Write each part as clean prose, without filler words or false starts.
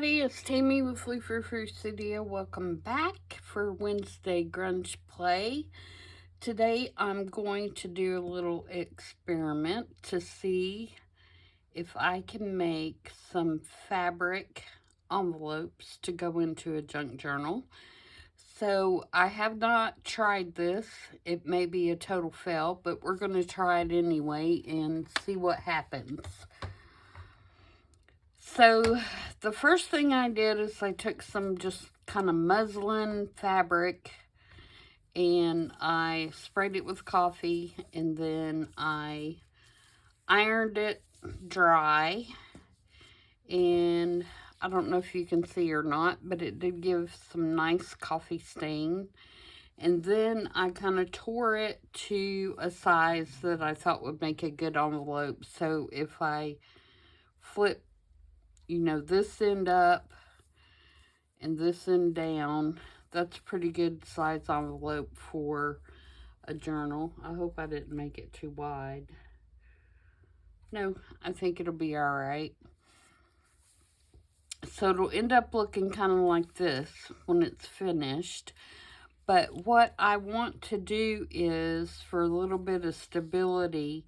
everybody, it's Tammy with Frou-frou Studio. Welcome back for Wednesday Grunge Play. Today I'm going to do a little experiment to see if I can make some fabric envelopes to go into a junk journal. So I have not tried this. It may be a total fail, but we're going to try it anyway and see what happens. So the first thing I did is I took some just kind of muslin fabric and I sprayed it with coffee, and then I ironed it dry, and I don't know if you can see or not, but it did give some nice coffee stain. And then I kind of tore it to a size that I thought would make a good envelope. So if I flip, this end up and this end down, that's a pretty good size envelope for a journal. I hope I didn't make it too wide. No, I think it'll be all right. So it'll end up looking kind of like this when it's finished. But what I want to do is, for a little bit of stability,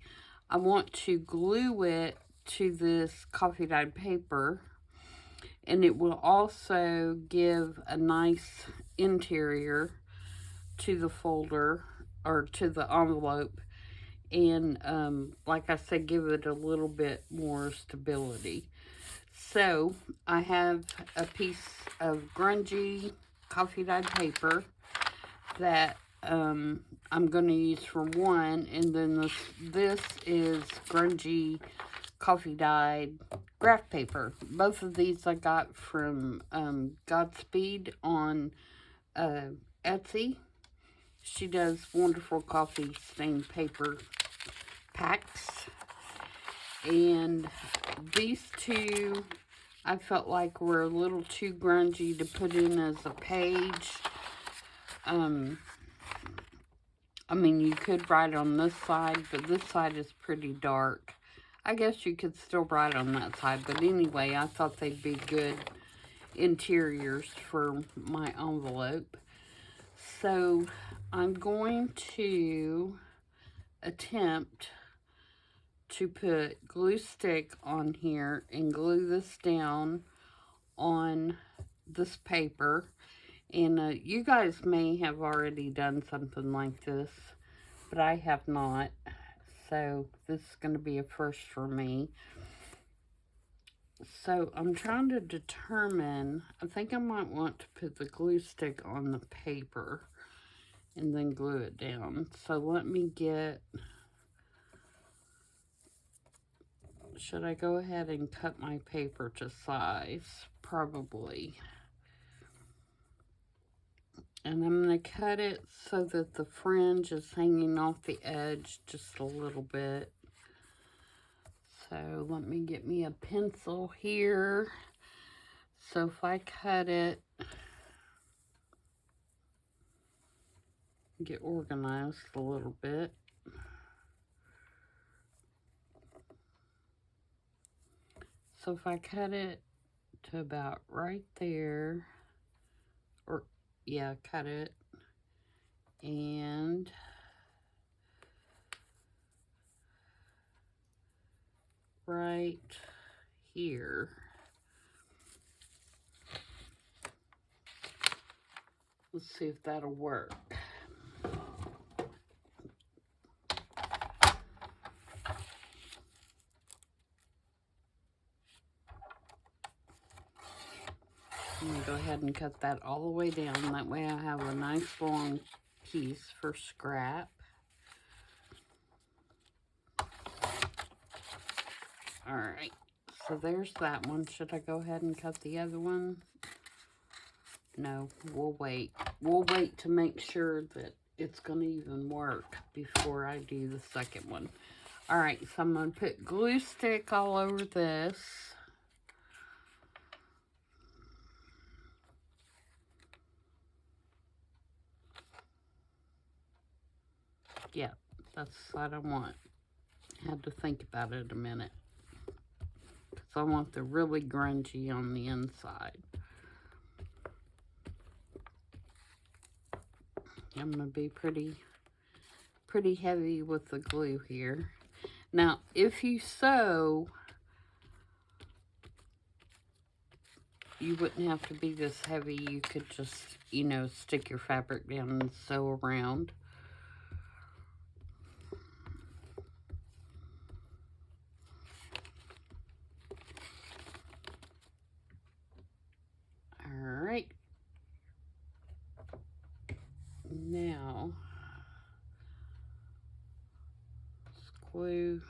I want to glue it to this coffee dyed paper, and it will also give a nice interior to the folder or to the envelope, and like I said, give it a little bit more stability. So I have a piece of grungy coffee dyed paper that I'm going to use for one, and then this is grungy coffee dyed graph paper. Both of these I got from Godspeed on Etsy. She does wonderful coffee stained paper packs, and these two I felt like were a little too grungy to put in as a page. I mean, you could write on this side, but this side is pretty dark. I guess you could still write on that side, but anyway, I thought they'd be good interiors for my envelope. So I'm going to attempt to put glue stick on here and glue this down on this paper. And you guys may have already done something like this, but I have not. So this is going to be a first for me. So I'm trying to determine, I think I might want to put the glue stick on the paper and then glue it down. So let me get, should I go ahead and cut my paper to size? Probably. And I'm going to cut it so that the fringe is hanging off the edge just a little bit. So let me get me a pencil here. So if I cut it, get organized a little bit. So if I cut it to about right there, or yeah, cut it, and right here. Let's see if that'll work. I'm going to go ahead and cut that all the way down. That way I have a nice long piece for scrap. Alright, so there's that one. Should I go ahead and cut the other one? No, we'll wait. We'll wait to make sure that it's going to even work before I do the second one. Alright, so I'm going to put glue stick all over this. Yeah, that's what I want. Had to think about it a minute, because So I want the really grungy on the inside. I'm going to be pretty heavy with the glue here. Now, if you sew, you wouldn't have to be this heavy. You could just, you know, stick your fabric down and sew around. All right. Now, let's glue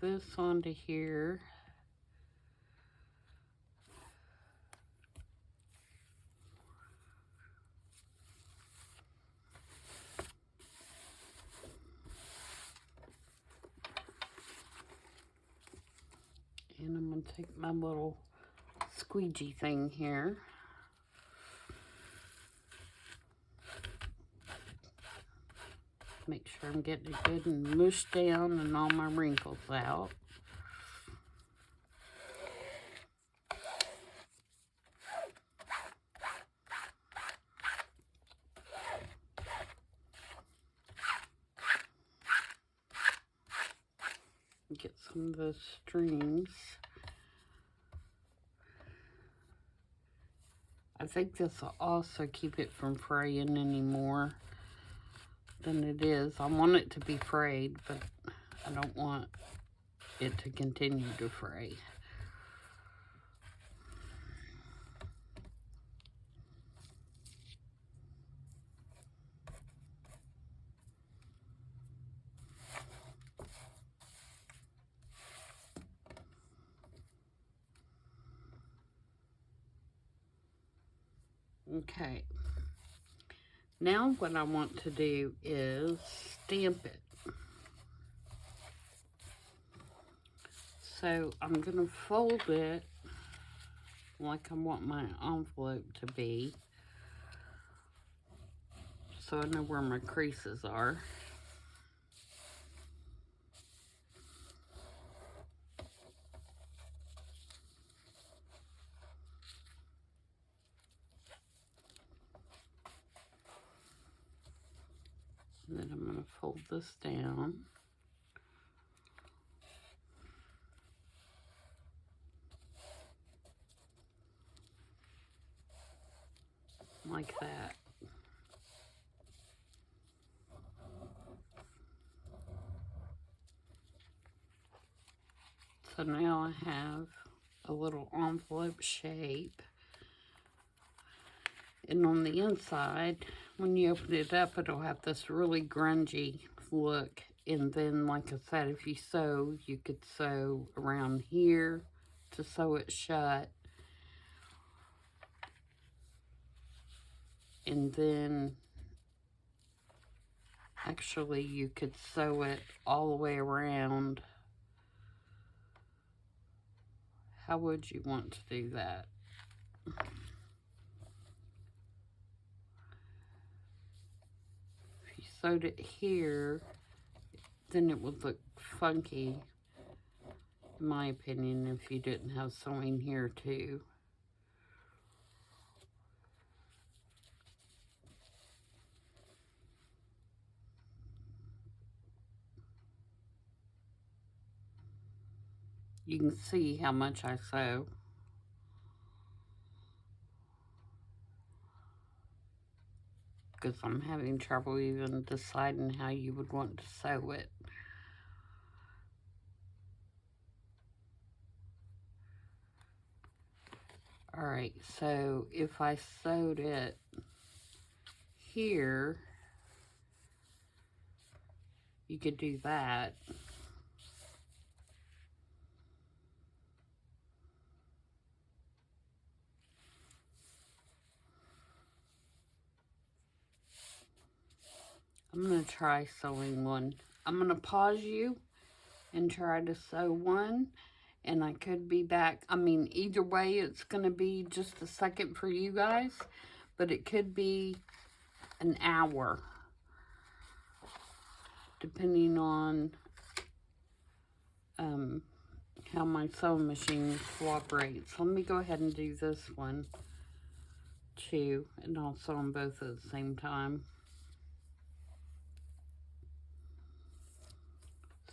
this onto here. And I'm going to take my little squeegee thing here. Make sure I'm getting it good and mushed down and all my wrinkles out. Get some of those strings. I think this will also keep it from fraying anymore than it is. I want it to be frayed, but I don't want it to continue to fray. Okay. Now what I want to do is stamp it. So I'm going to fold it like I want my envelope to be, so I know where my creases are. And then I'm going to fold this down. Like that. So now I have a little envelope shape. And on the inside, when you open it up, it'll have this really grungy look. And then, like I said, if you sew, you could sew around here to sew it shut. And then, actually, you could sew it all the way around. How would you want to do that? If you sewed it here, then it would look funky, in my opinion, if you didn't have sewing here too. You can see how much I sew. Because I'm having trouble even deciding how you would want to sew it. Alright, so if I sewed it here, you could do that. I'm going to try sewing one. I'm going to pause you and try to sew one. And I could be back. I mean, either way, it's going to be just a second for you guys. But it could be an hour. Depending on how my sewing machine cooperates. Let me go ahead and do this one too, and I'll sew them both at the same time.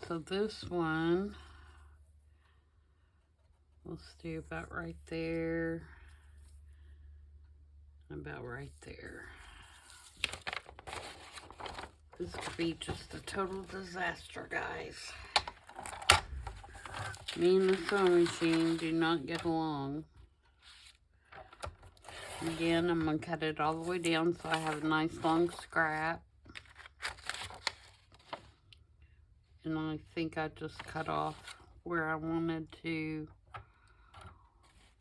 So this one, let's do about right there, about right there. This could be just a total disaster, guys. Me and the sewing machine do not get along. Again, I'm going to cut it all the way down so I have a nice long scrap. And I think I just cut off where I wanted to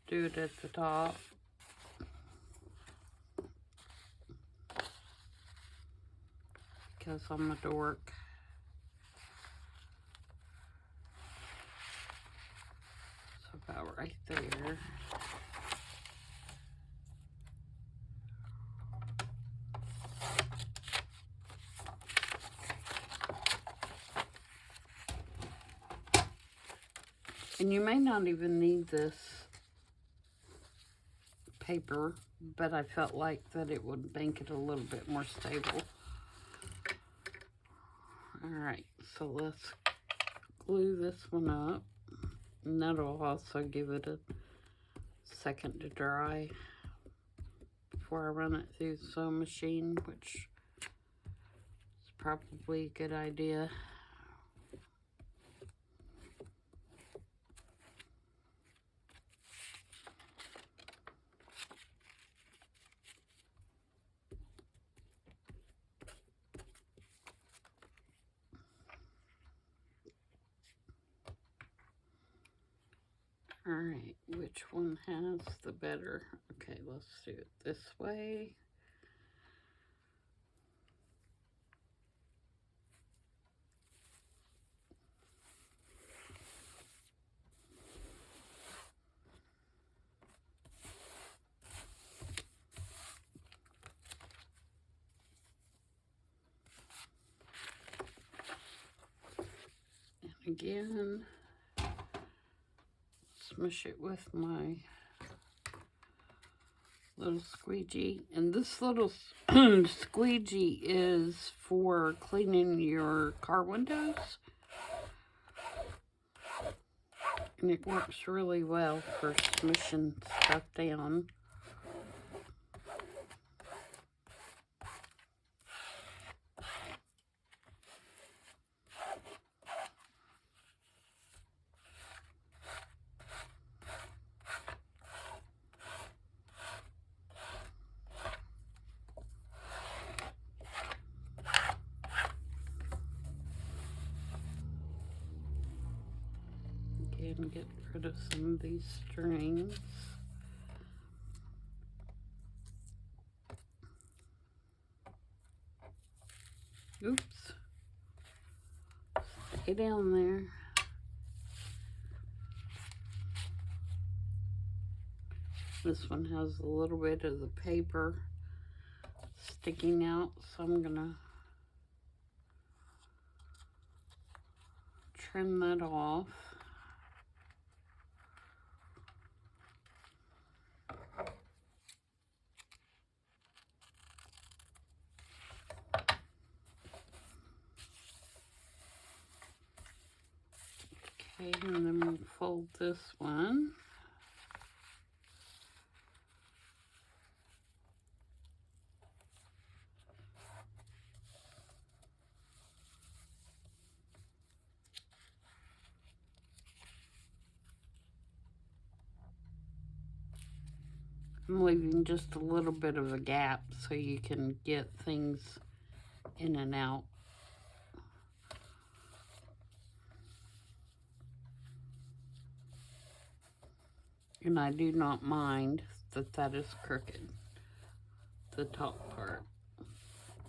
do it at the top. Because I'm a dork. So about right there. And you may not even need this paper, but I felt like that it would make it a little bit more stable. Alright, so let's glue this one up. And that'll also give it a second to dry before I run it through the sewing machine, which is probably a good idea. Alright, which one has the better? Okay, let's do it this way. And again, smush it with my little squeegee. And this little squeegee is for cleaning your car windows. And it works really well for smushing stuff down. And get rid of some of these strings. Oops. Stay down there. This one has a little bit of the paper sticking out, so I'm gonna trim that off. Okay, and then we'll fold this one. I'm leaving just a little bit of a gap so you can get things in and out. And I do not mind that that is crooked, the top part,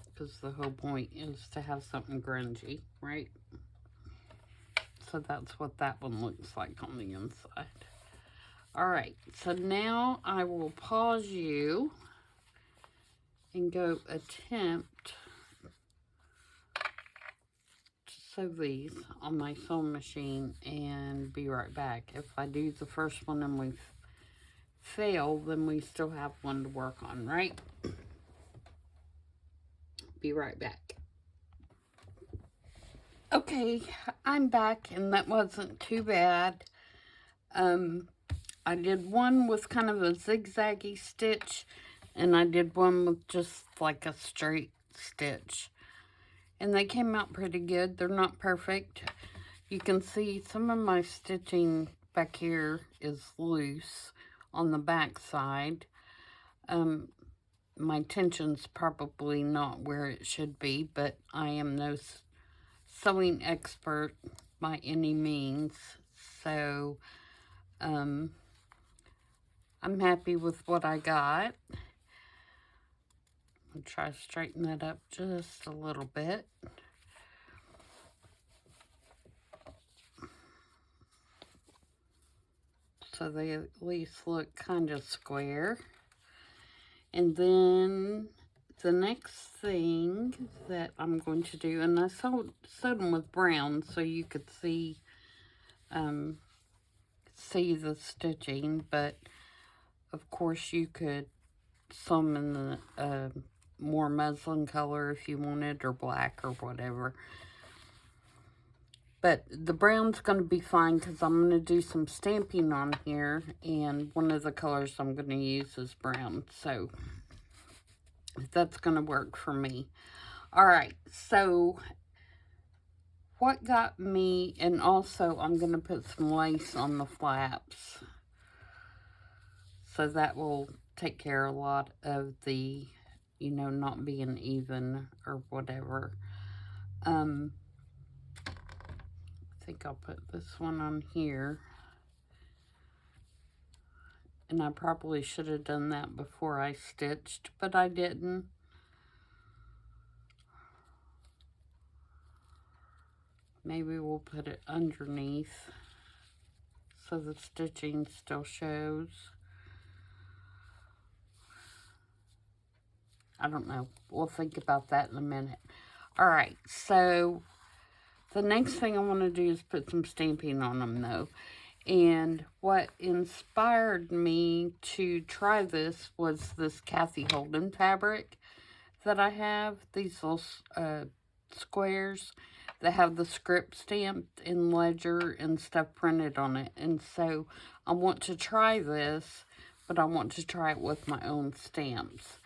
because the whole point is to have something grungy, right? So that's what that one looks like on the inside. All right, so now I will pause you and go attempt to sew these on my sewing machine and be right back. If I do the first one and we fail, then we still have one to work on, right? Be right back. Okay, I'm back, and that wasn't too bad. I did one with kind of a zigzaggy stitch, and I did one with just like a straight stitch. And they came out pretty good. They're not perfect. You can see some of my stitching back here is loose on the back side. My tension's probably not where it should be, but I am no sewing expert by any means. So, I'm happy with what I got. I'll try to straighten that up just a little bit. So they at least look kind of square. And then the next thing that I'm going to do, and I sewed them with brown so you could see the stitching, but of course you could sew them in the more muslin color if you wanted, or black, or whatever. But the brown's going to be fine because I'm going to do some stamping on here, and one of the colors I'm going to use is brown, so that's going to work for me. All right, so what got me, and also I'm going to put some lace on the flaps, so that will take care of a lot of the, you know, not being even or whatever. I think I'll put this one on here. And I probably should have done that before I stitched, but I didn't. Maybe we'll put it underneath so the stitching still shows. I don't know. We'll think about that in a minute. All right, so the next thing I want to do is put some stamping on them, though. And what inspired me to try this was this Kathy Holden fabric that I have. These little squares that have the script stamped in ledger and stuff printed on it. And so I want to try this, but I want to try it with my own stamps.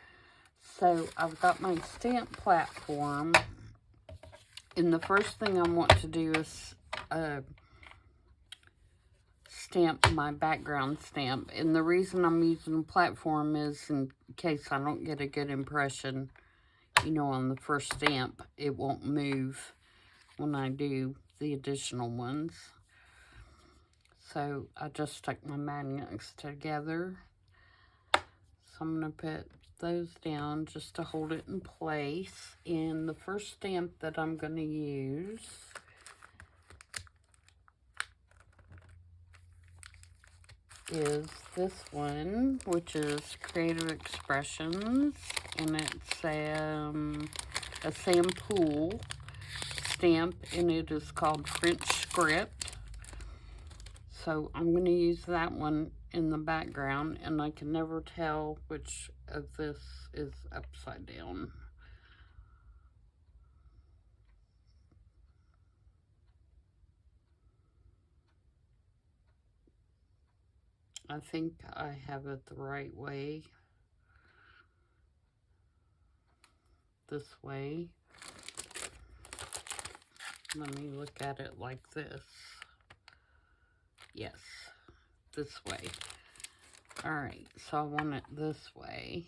So I've got my stamp platform, and the first thing I want to do is stamp my background stamp. And the reason I'm using a platform is in case I don't get a good impression, you know, on the first stamp, it won't move when I do the additional ones. So I just stuck my magnets together. So I'm going to put those down just to hold it in place. And the first stamp that I'm going to use is this one, which is Creative Expressions, and it's a Sampool stamp, and it is called French Script. So I'm going to use that one in the background, and I can never tell which of this is upside down. I think I have it the right way. This way. Let me look at it like this. Yes, this way. All right, so I want it this way.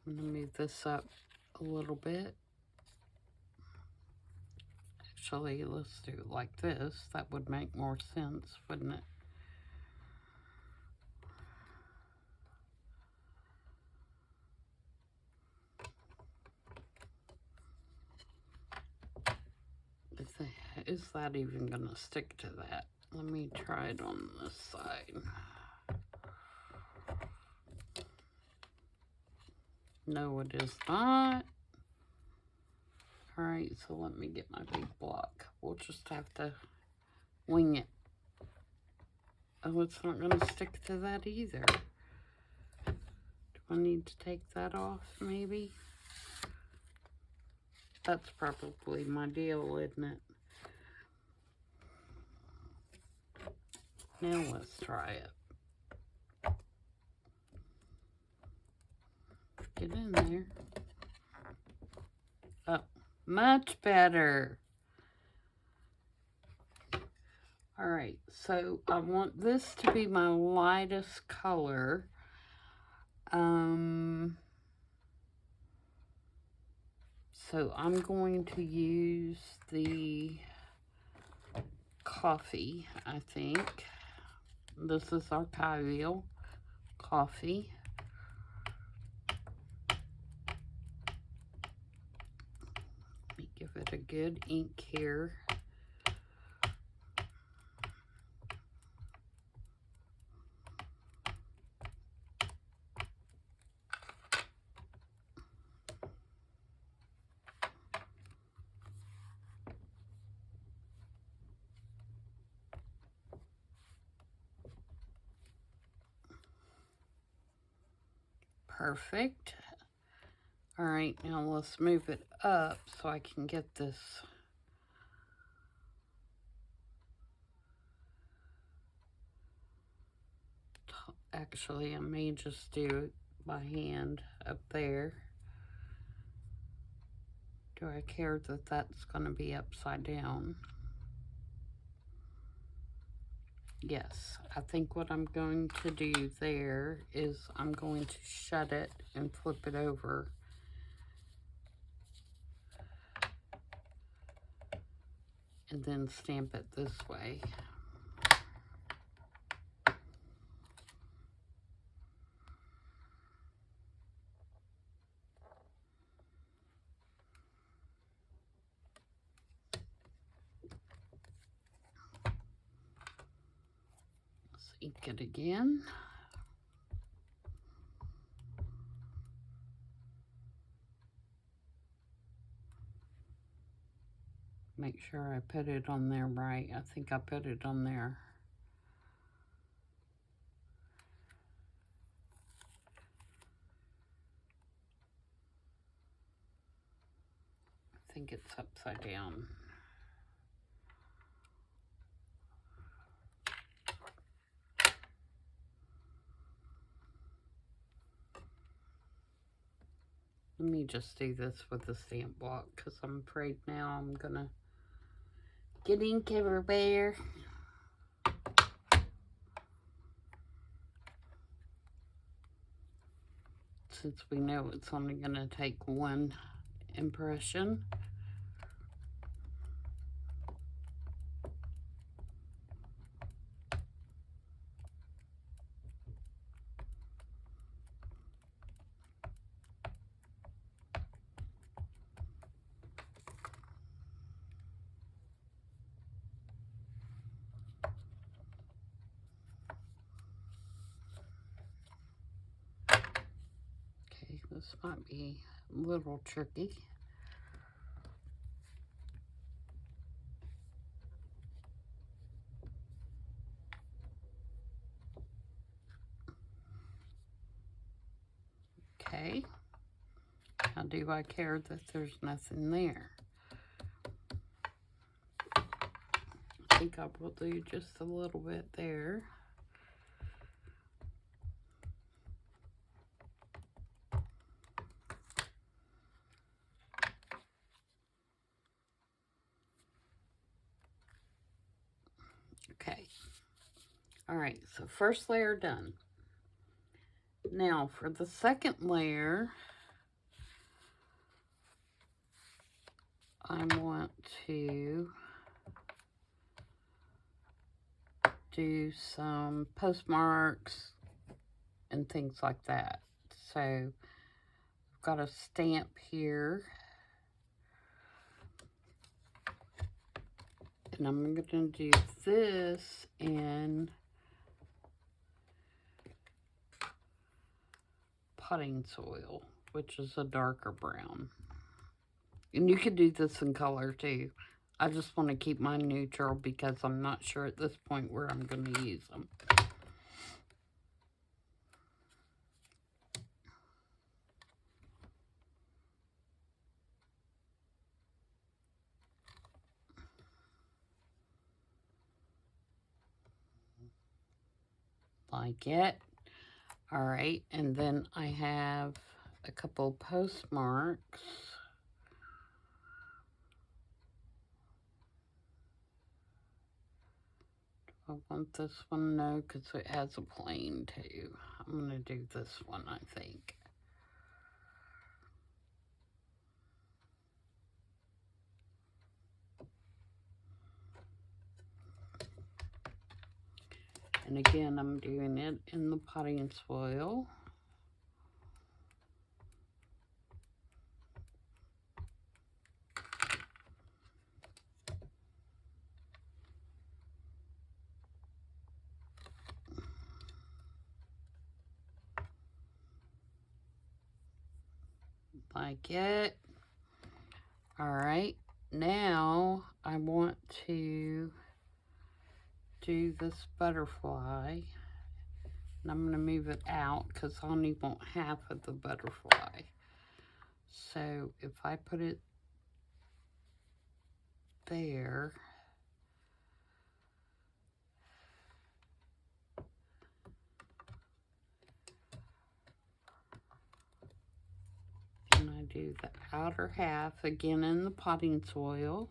I'm gonna move this up a little bit. Actually, let's do it like this. That would make more sense, wouldn't it? Is that even gonna stick to that? Let me try it on this side. No, it is not. Alright, so let me get my big block. We'll just have to wing it. Oh, it's not going to stick to that either. Do I need to take that off, maybe? That's probably my deal, isn't it? Now let's try it. Get in there. Oh, much better. Alright, so I want this to be my lightest color. So I'm going to use the coffee, I think. This is Archival coffee. Let me give it a good ink here. Perfect. All right, now let's move it up so I can get this actually I may just do it by hand up there. Do I care that that's going to be upside down? Yes, I think what I'm going to do there is I'm going to shut it and flip it over. And then stamp it this way. Let's ink it again. Make sure I put it on there right. I think I put it on there. I think it's upside down. Let me just do this with the stamp block because I'm afraid now I'm gonna get ink everywhere. Since we know it's only gonna take one impression. This might be a little tricky. Okay. Now, do I care that there's nothing there? I think I will do just a little bit there. Okay. All right, so first layer done. Now for the second layer, I want to do some postmarks and things like that. So I've got a stamp here. And I'm going to do this in potting soil. which is a darker brown. And you could do this in color too. I just want to keep mine neutral because I'm not sure at this point where I'm going to use them. Like it. All right, and then I have a couple postmarks. I want this one, no, because it has a plain too. I'm going to do this one, I think. And again, I'm doing it in the potting soil. Like it. All right, now I want to do this butterfly. And I'm going to move it out because I only want half of the butterfly. So if I put it there, and I do the outer half again in the potting soil.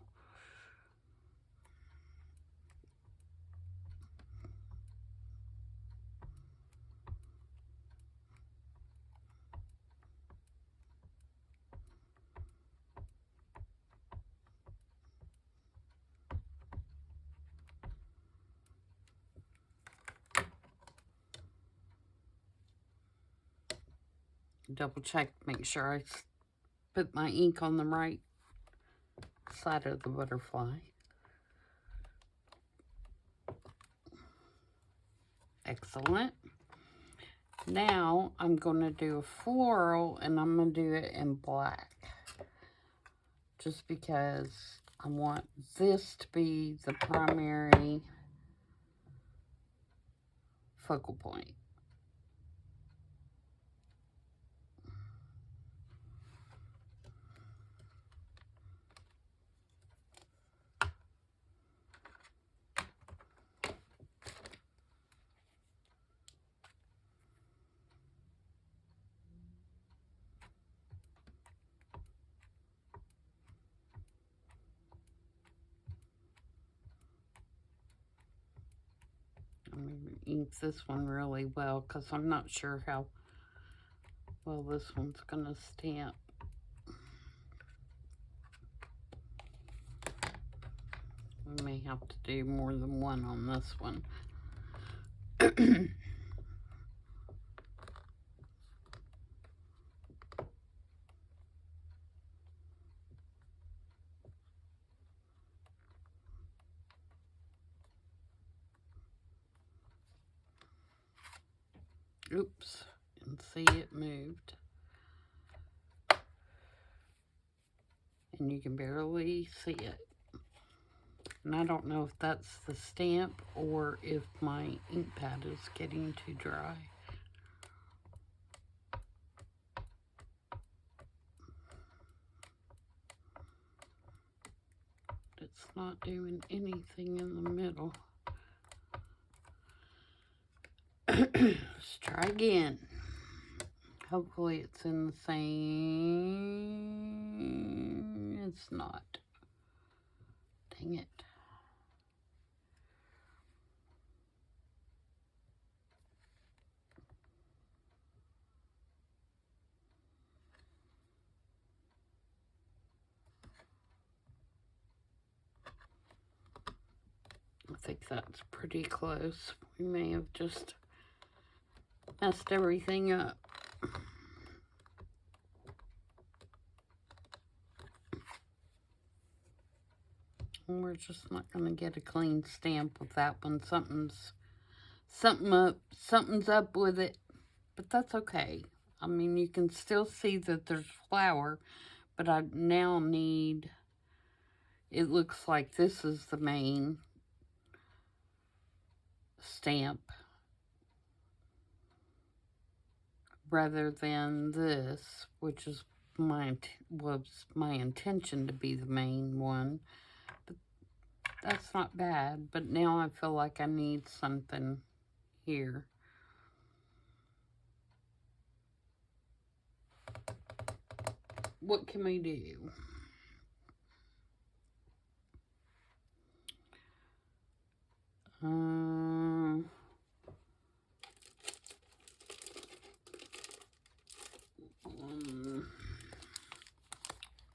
Double check, make sure I put my ink on the right side of the butterfly. Excellent. Now I'm going to do a floral, and I'm going to do it in black. Just because I want this to be the primary focal point. I'm going to ink this one really well because I'm not sure how well this one's going to stamp. We may have to do more than one on this one. Oops, and see, it moved. And you can barely see it. And I don't know if that's the stamp or if my ink pad is getting too dry. It's not doing anything in the middle. Let's try again. Hopefully it's in the same. It's not. Dang it. I think that's pretty close. We may have just messed everything up. And we're just not going to get a clean stamp with that one. Something's up with it, but that's okay. I mean, you can still see that there's flower, but I now need, it looks like this is the main stamp rather than this, which is was my intention to be the main one. But that's not bad, but now I feel like I need something here. What can we do?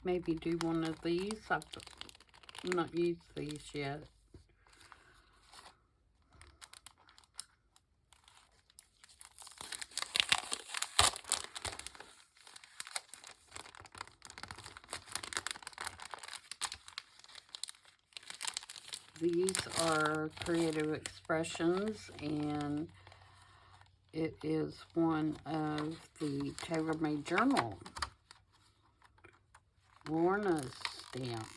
Maybe do one of these. I've not used these yet. These are Creative Expressions, and it is one of the Tailor-Made Journal Lorna stamps.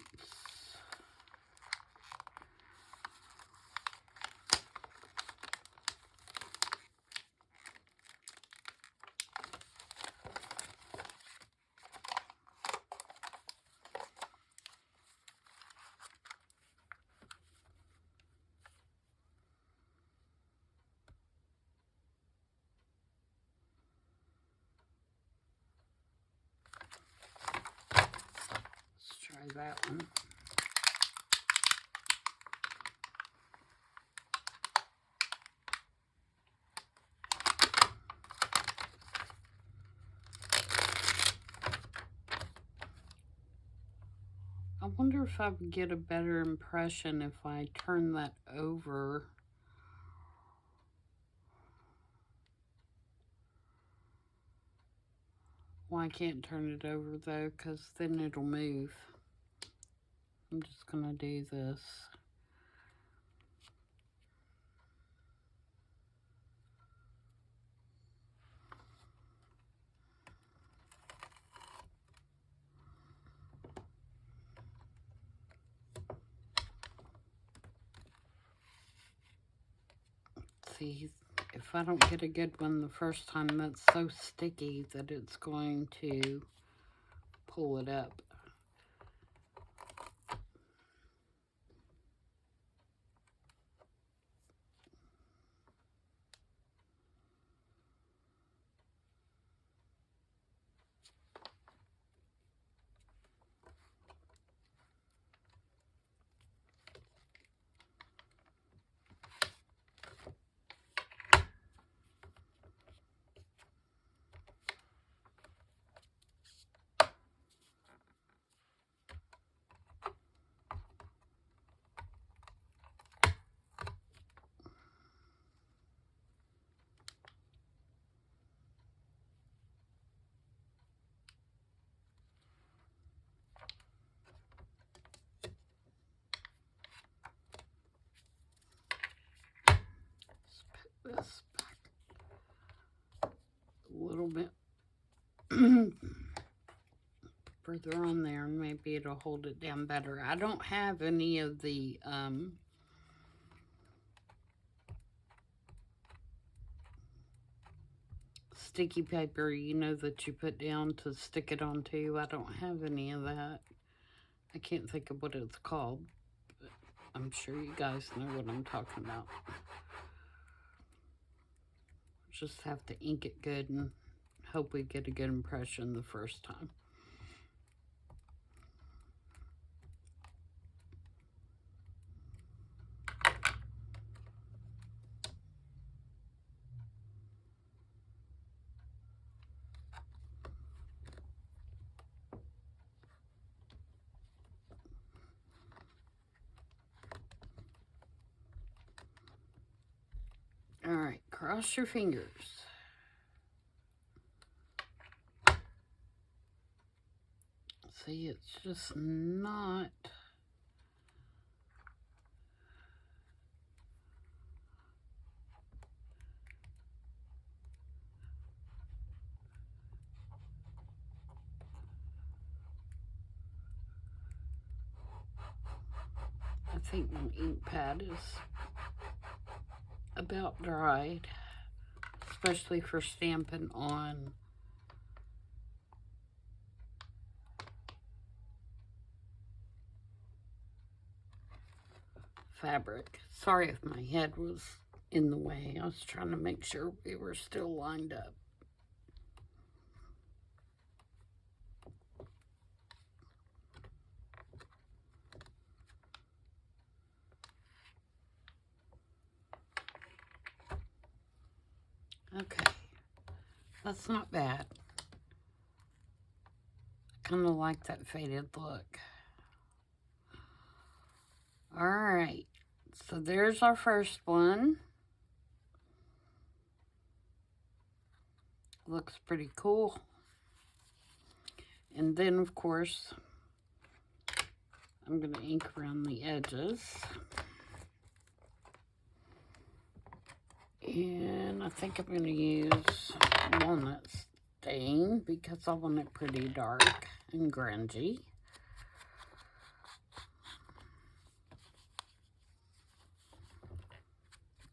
Let's try that one. I wonder if I would get a better impression if I turn that over. Well, I can't turn it over though, because then it'll move. I'm just gonna do this. See, if I don't get a good one the first time, that's so sticky that it's going to pull it up. This back a little bit further on there, and maybe it'll hold it down better. I don't have any of the sticky paper, you know, that you put down to stick it onto. I don't have any of that. I can't think of what it's called, but I'm sure you guys know what I'm talking about. Just have to ink it good and hope we get a good impression the first time. All right, cross your fingers. See, it's just not... think my ink pad is about dried, especially for stamping on fabric. Sorry if my head was in the way. I was trying to make sure we were still lined up. Okay, that's not bad. I kind of like that faded look. All right, so there's our first one. Looks pretty cool. And then, of course, I'm going to ink around the edges. And I think I'm going to use walnut stain because I want it pretty dark and grungy.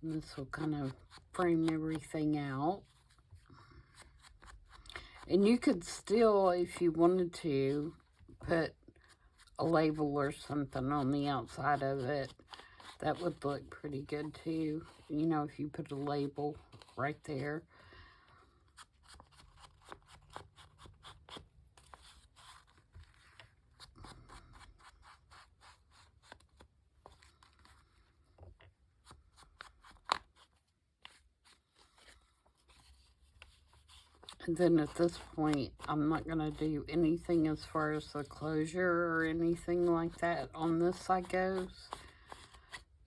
And this will kind of frame everything out. And you could still, if you wanted to, put a label or something on the outside of it. That would look pretty good too. You know, if you put a label right there. And then at this point, I'm not going to do anything as far as the closure or anything like that on this side goes.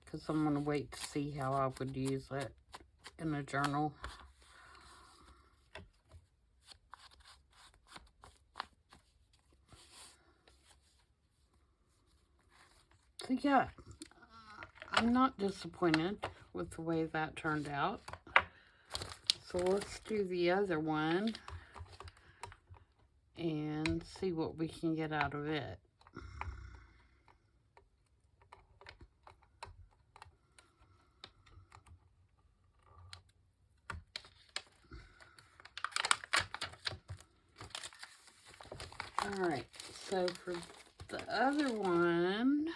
Because I'm going to wait to see how I would use it in a journal. So yeah, I'm not disappointed with the way that turned out. So let's do the other one and see what we can get out of it. All right, so for the other one,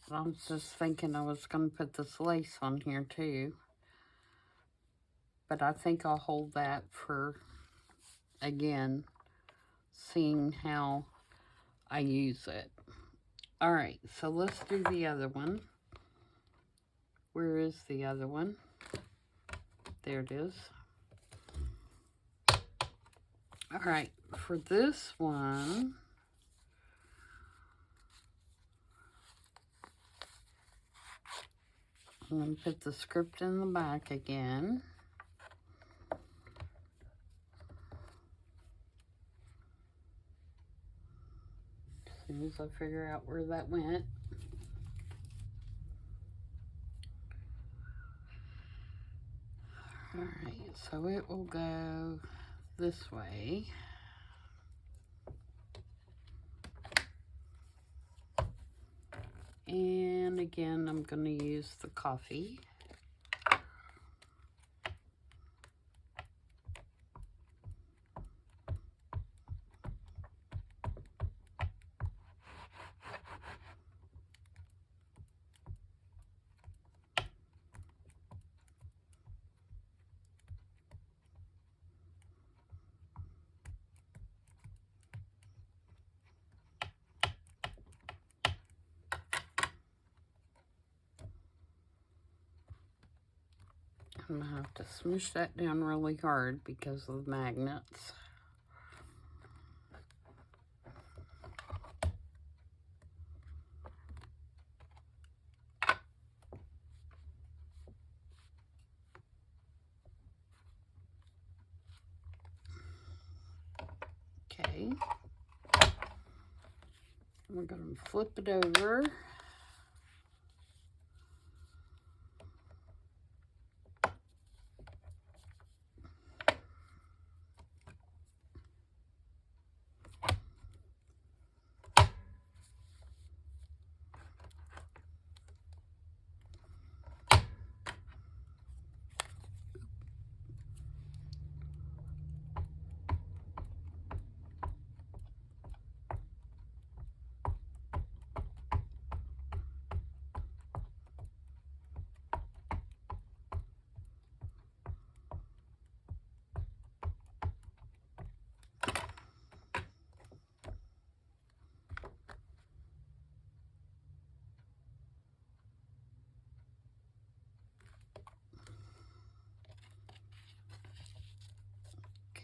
I was just thinking I was going to put this lace on here too. But I think I'll hold that for, again, seeing how I use it. All right, so let's do the other one. Where is the other one? There it is. All right, for this one, I'm going to put the script in the back again. As soon as I figure out where that went. All right, so it will go this way. And again, I'm going to use the coffee. I'm going to have to smoosh that down really hard because of the magnets. Okay. We're going to flip it over.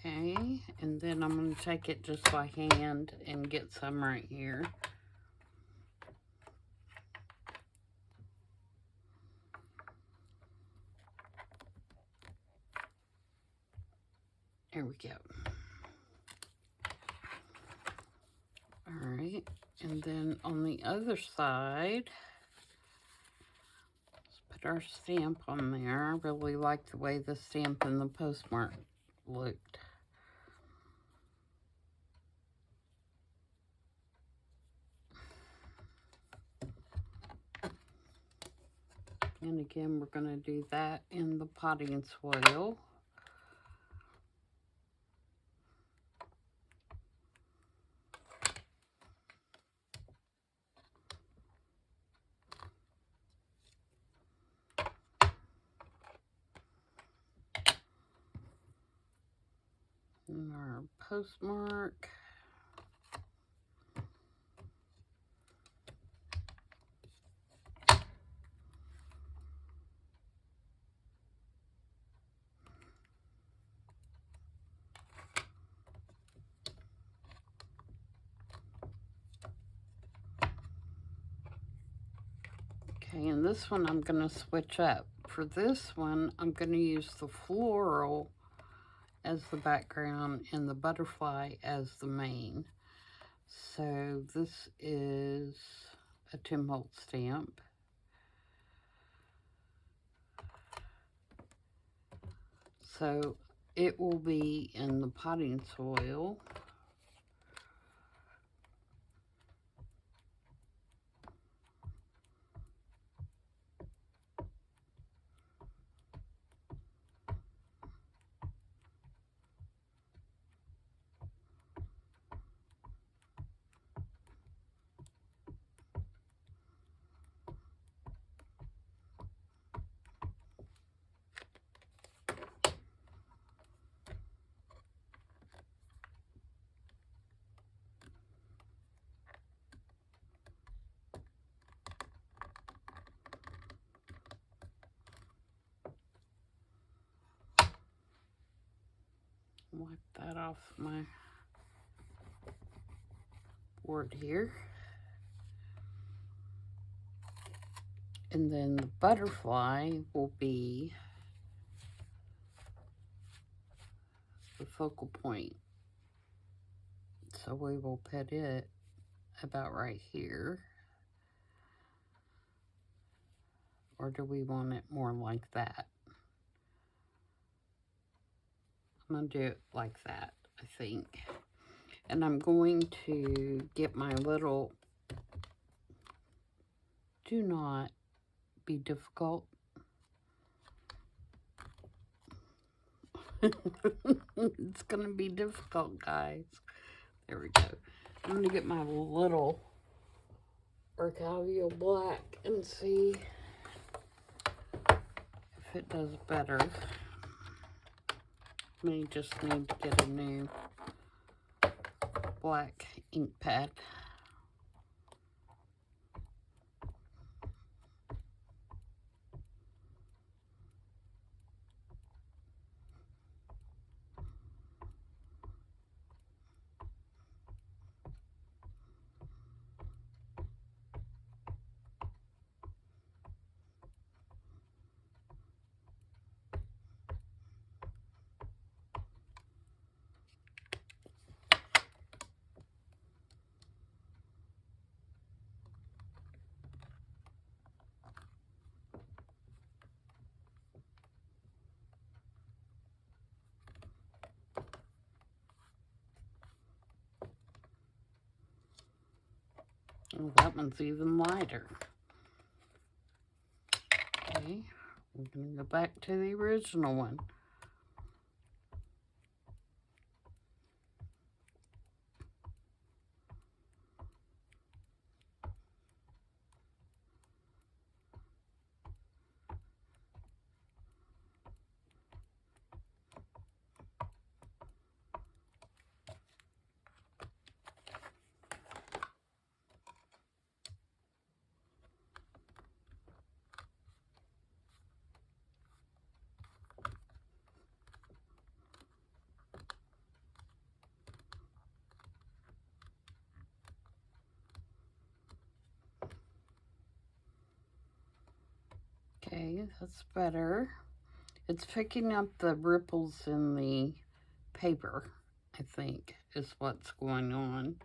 Okay, and then I'm going to take it just by hand and get some right here. There we go. Alright, and then on the other side, let's put our stamp on there. I really like the way the stamp and the postmark looked. And again, we're going to do that in the potting soil. And our postmark. Okay, and this one I'm going to switch up. For this one, I'm going to use the floral as the background and the butterfly as the main. So this is a Tim Holtz stamp. So it will be in the potting soil. Wipe that off my board here. And then the butterfly will be the focal point. So we will put it about right here. Or do we want it more like that? I'm going to do it like that, I think. And I'm going to get my little, do not be difficult. It's going to be difficult, guys. There we go. I'm going to get my little Arcavio black and see if it does better. May just need to get a new black ink pad. Oh, that one's even lighter. Okay, we're going to go back to the original one. that's better. It's picking up the ripples in the paper, I think, is what's going on.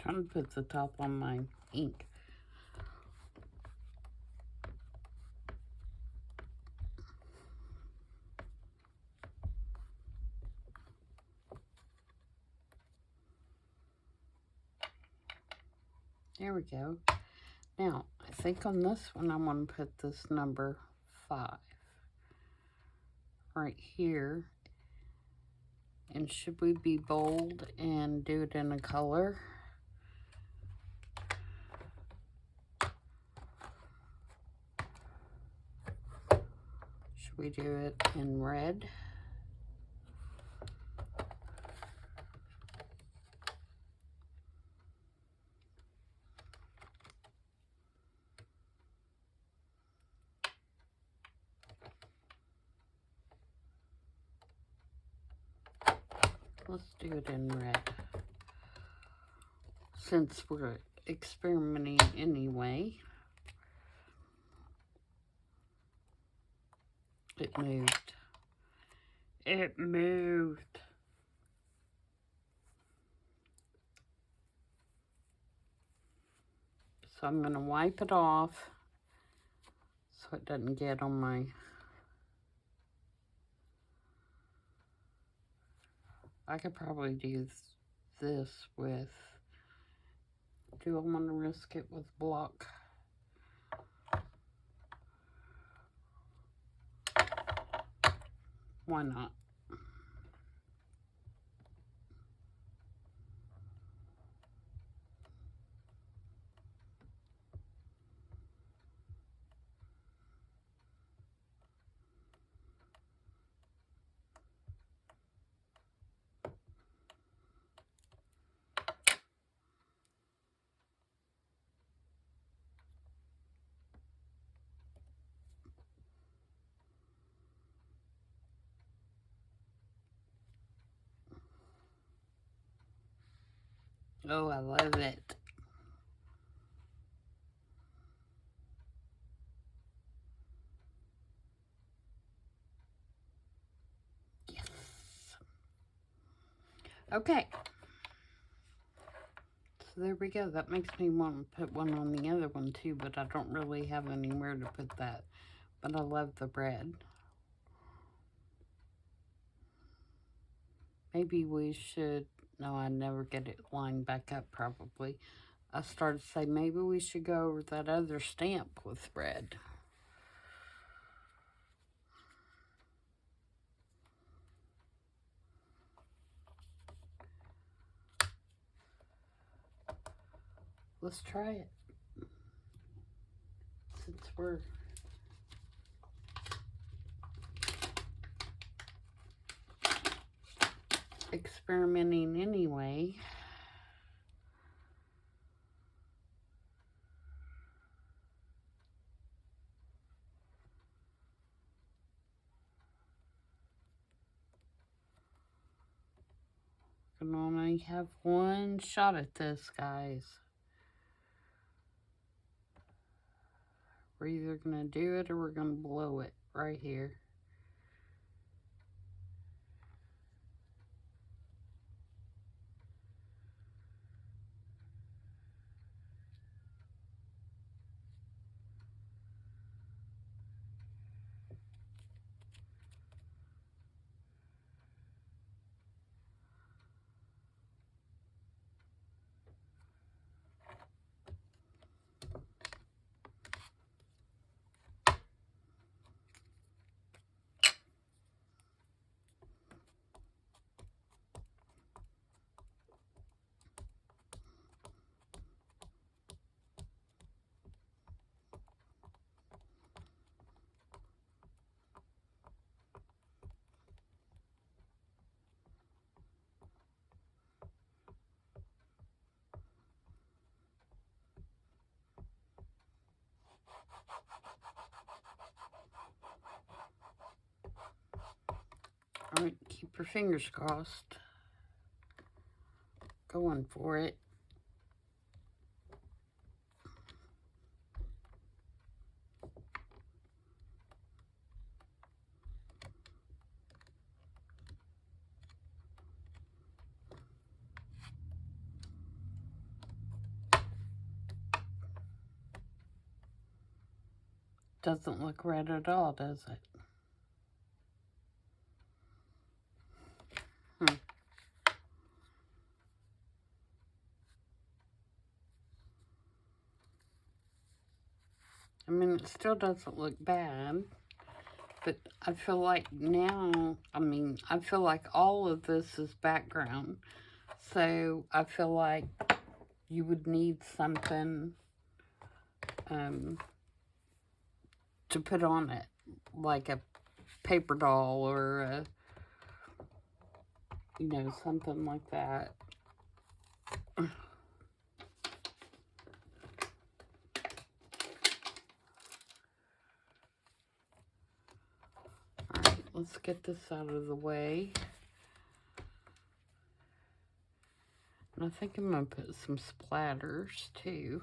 Trying to put the top on my ink. There we go. Now, I think on this one, I'm going to put this number 5 right here. And should we be bold and do it in a color? Should we do it in red? Let's do it in red. Since we're experimenting anyway. It moved. It moved. So I'm going to wipe it off so it doesn't get on my... I could probably do this with... Do I want to risk it with block? Why not? Oh, I love it. Yes. Okay. So there we go. That makes me want to put one on the other one too, but I don't really have anywhere to put that. But I love the bread. Maybe we should... No, I never get it lined back up probably. I started to say maybe we should go over that other stamp with red. Let's try it. Since we're experimenting anyway. Can only have one shot at this, guys. We're either gonna do it or we're gonna blow it right here. Alright, keep your fingers crossed. Going for it. Doesn't look red at all, does it? I mean, it still doesn't look bad, but I feel like now, I feel like all of this is background, so I feel like you would need something to put on it, like a paper doll or something like that. Alright, let's get this out of the way. And I think I'm going to put some splatters too.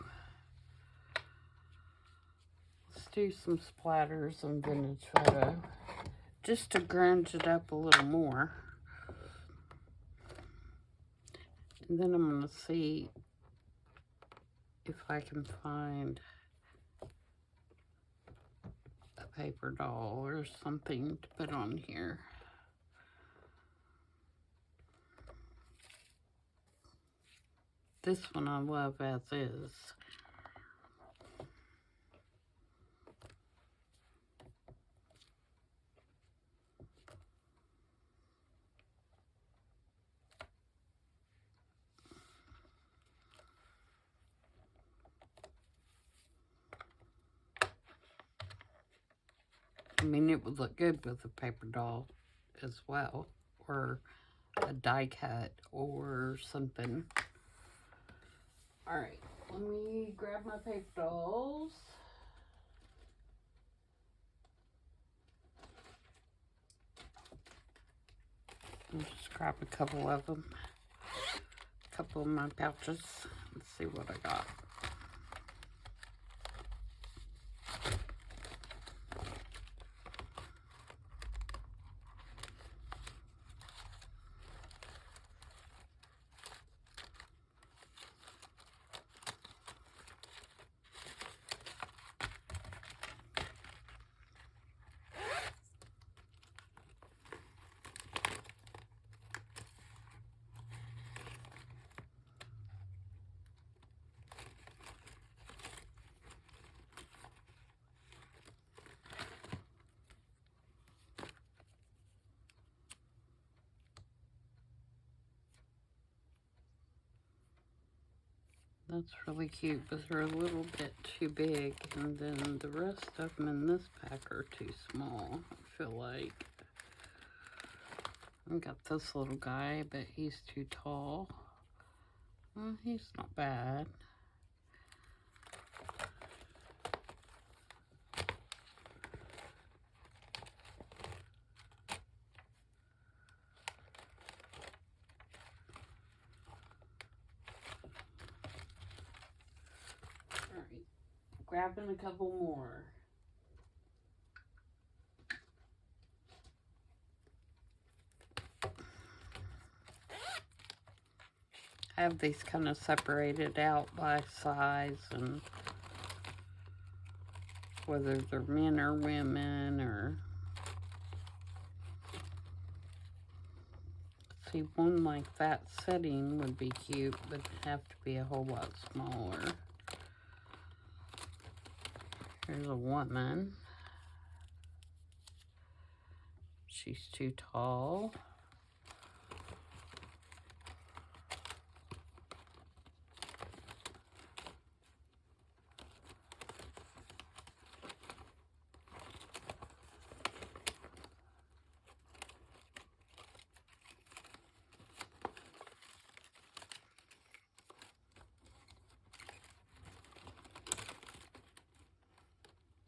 Let's do some splatters on Vintage Photo, just to grunge it up a little more. And then I'm going to see if I can find a paper doll or something to put on here. This one I love as is. I mean, it would look good with a paper doll as well, or a die cut or something. Alright, let me grab my paper dolls. I'll just grab a couple of them. A couple of my pouches. Let's see what I got. That's really cute, but they're a little bit too big, and then the rest of them in this pack are too small, I feel like. I got this little guy, but he's too tall. Well, he's not bad. Alright, grabbing a couple more. I have these kind of separated out by size and whether they're men or women, or see, one like that setting would be cute, but it'd have to be a whole lot smaller. Here's a woman. She's too tall.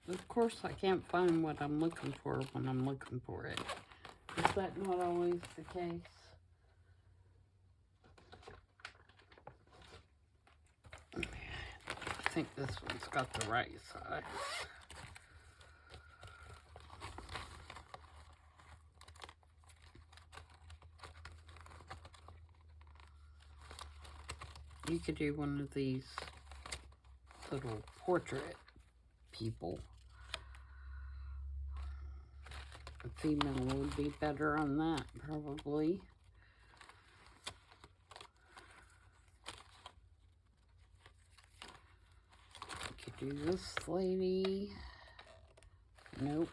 Of course, I can't find what I'm looking for when I'm looking for it. This that not always the case? I think this one's got the right size. You could do one of these little portrait people. A female would be better on that, probably. You could do this lady. Nope.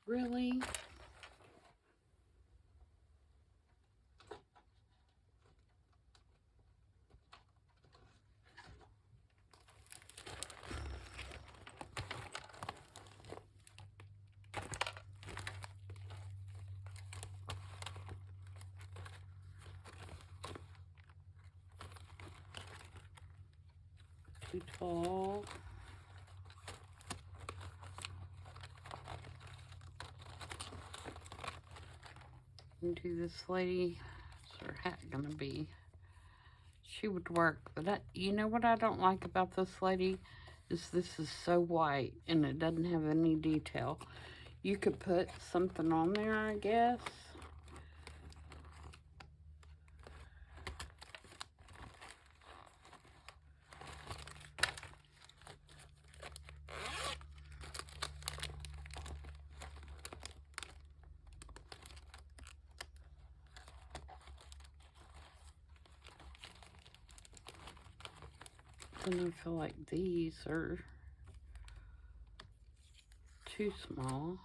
Really? Too tall. Do this lady. What's her hat gonna be? She would work, but you know what I don't like about this lady is this is so white and it doesn't have any detail. You could put something on there, I guess. And I feel like these are too small.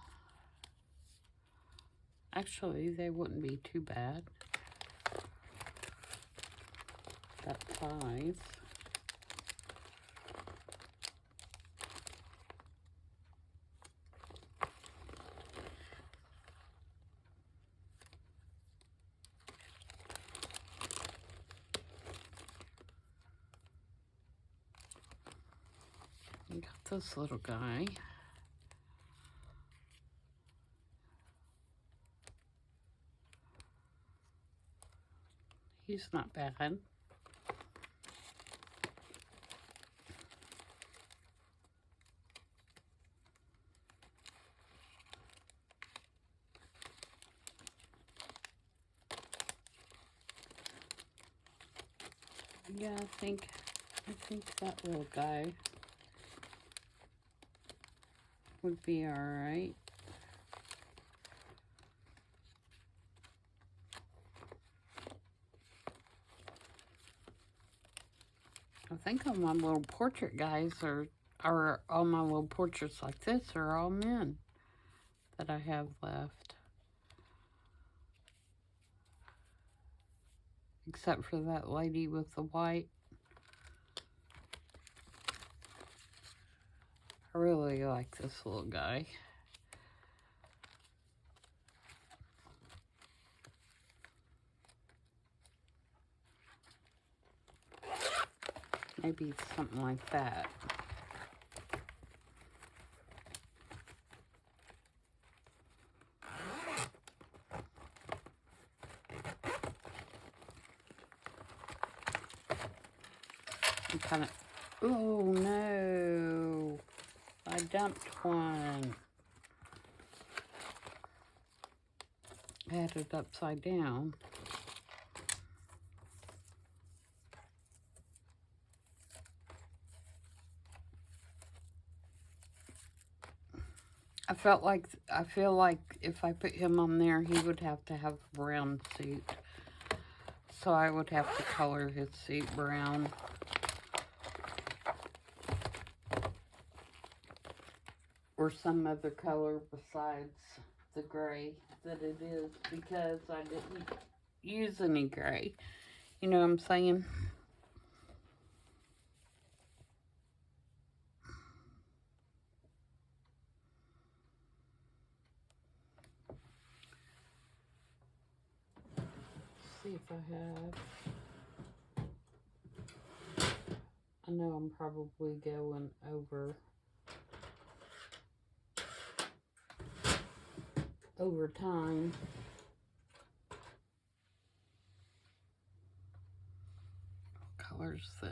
Actually, they wouldn't be too bad. That size. We got this little guy. He's not bad. Yeah, I think that little guy would be all right. I think all my little portrait guys are all my little portraits like this are all men that I have left. Except for that lady with the white. I really like this little guy. Maybe something like that. I'm kind of, oh no, I dumped one. I had it upside down. I feel like if I put him on there, he would have to have a brown suit. So I would have to color his suit brown. Or some other color besides the gray that it is, because I didn't use any gray. You know what I'm saying? Let's see if I have know I'm probably going over time. What color is this?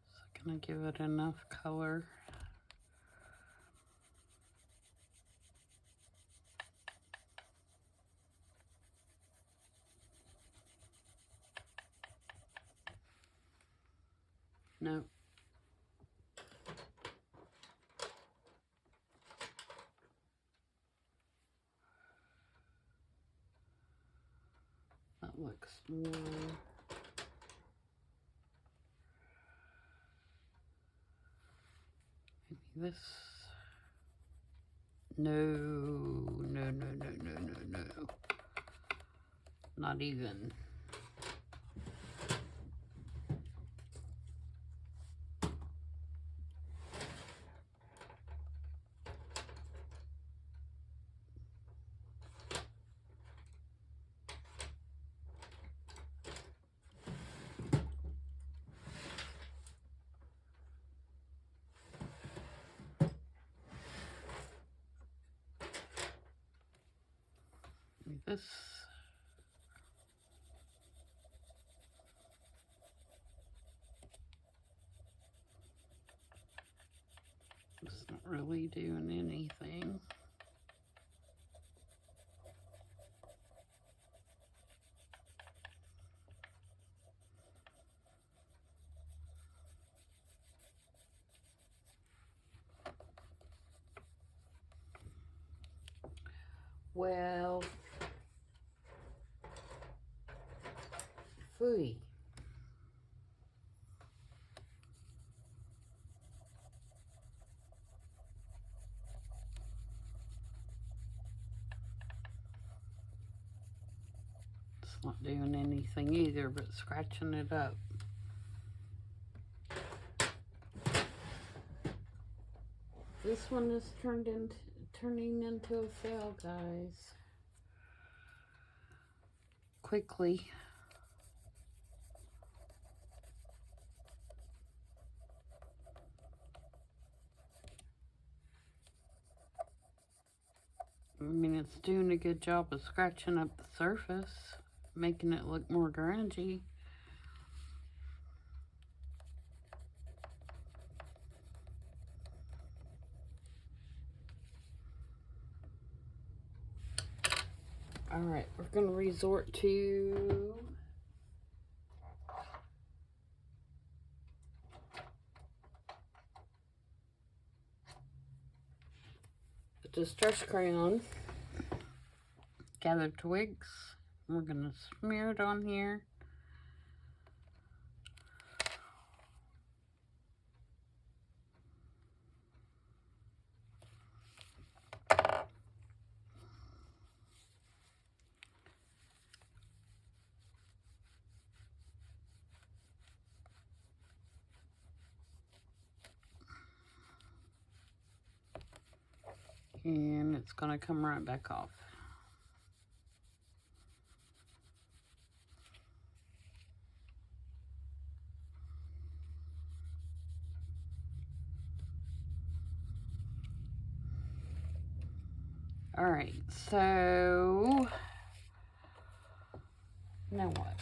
Is it gonna give it enough color? No. That looks more. Maybe this. No. Not even. This. It's not really doing anything. Well, phooey. It's not doing anything either but scratching it up. This one is turning into a fail, guys. Quickly. I mean, it's doing a good job of scratching up the surface, making it look more grungy. All right, we're going to resort to the Distress Crayon. Gather twigs. We're going to smear it on here. And it's going to come right back off. All right, so now what?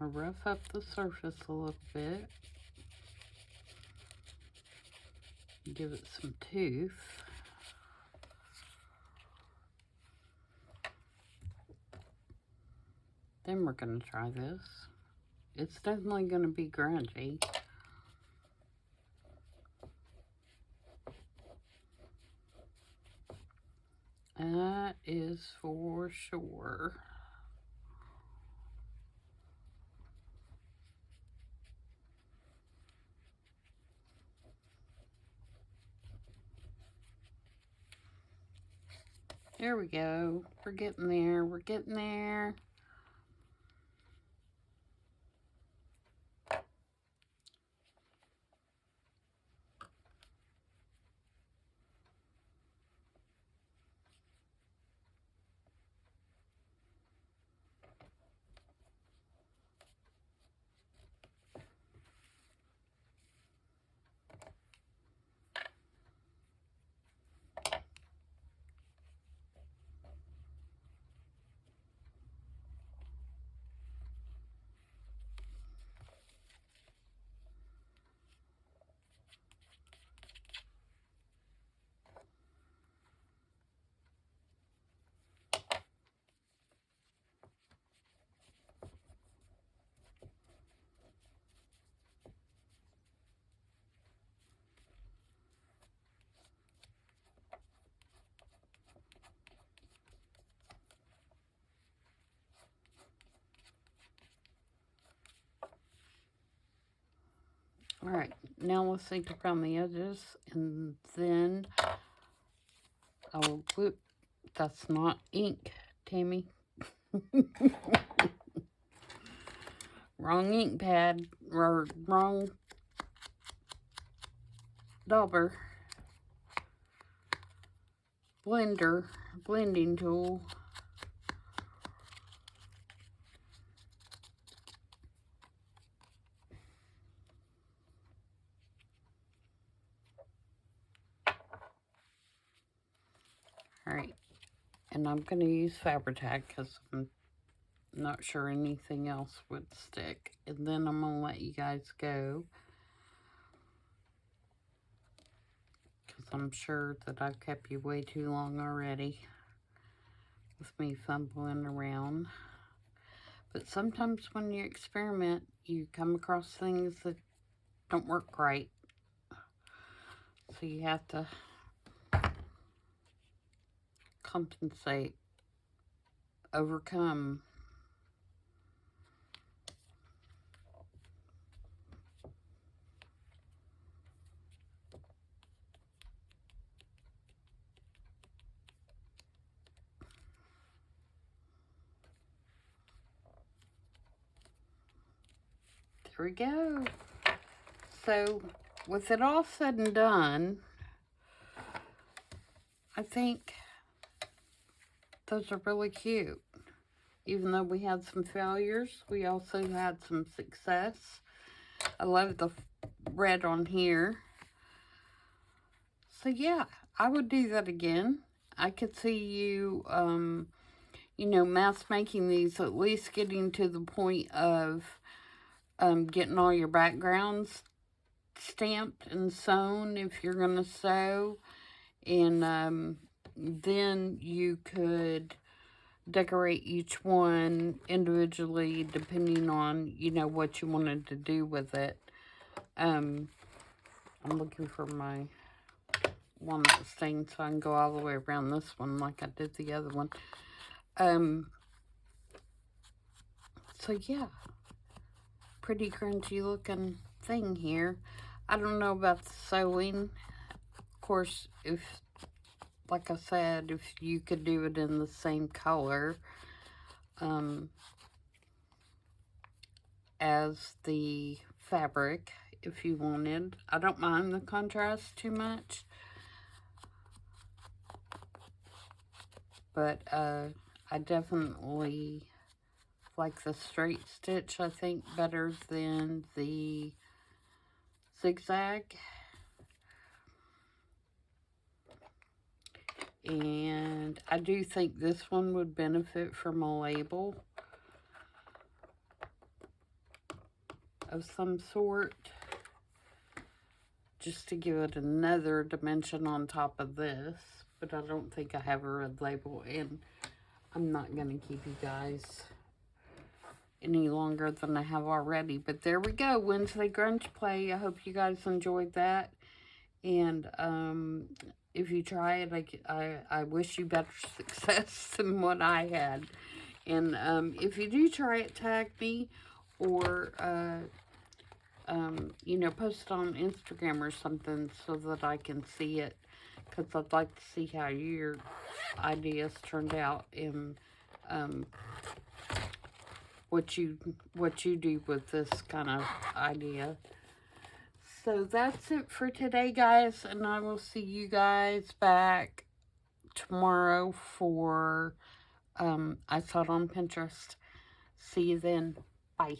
I'll rough up the surface a little bit. Give it some tooth. Then we're going to try this. It's definitely going to be grungy. That is for sure. There we go. We're getting there. We're getting there. Alright, now let's ink around the edges, and then I'll whoop. That's not ink, Tammy. Wrong ink pad, or wrong dauber. Blending tool. Alright, and I'm going to use Fabri-Tac because I'm not sure anything else would stick. And then I'm going to let you guys go, because I'm sure that I've kept you way too long already with me fumbling around. But sometimes when you experiment, you come across things that don't work right. So you have to compensate, overcome. There we go. So with it all said and done, I think those are really cute. Even though we had some failures, we also had some success. I love the red on here. So yeah, I would do that again. I could see you, you know, mass making these, at least getting to the point of getting all your backgrounds stamped and sewn if you're going to sew. And then you could decorate each one individually depending on, you know, what you wanted to do with it. I'm looking for my walnut stain so I can go all the way around this one like I did the other one. So yeah, pretty grungy looking thing here. I don't know about the sewing. Of course, if, like I said, if you could do it in the same color as the fabric, if you wanted. I don't mind the contrast too much. But I definitely like the straight stitch, I think, better than the zigzag. And I do think this one would benefit from a label of some sort, just to give it another dimension on top of this. But I don't think I have a red label, and I'm not going to keep you guys any longer than I have already. But there we go, Wednesday Grunge Play. I hope you guys enjoyed that. And if you try it, I wish you better success than what I had. And if you do try it, tag me, or you know, post it on Instagram or something so that I can see it. because I'd like to see how your ideas turned out and what you do with this kind of idea. So that's it for today, guys, and I will see you guys back tomorrow for I Thought on Pinterest. See you then. Bye.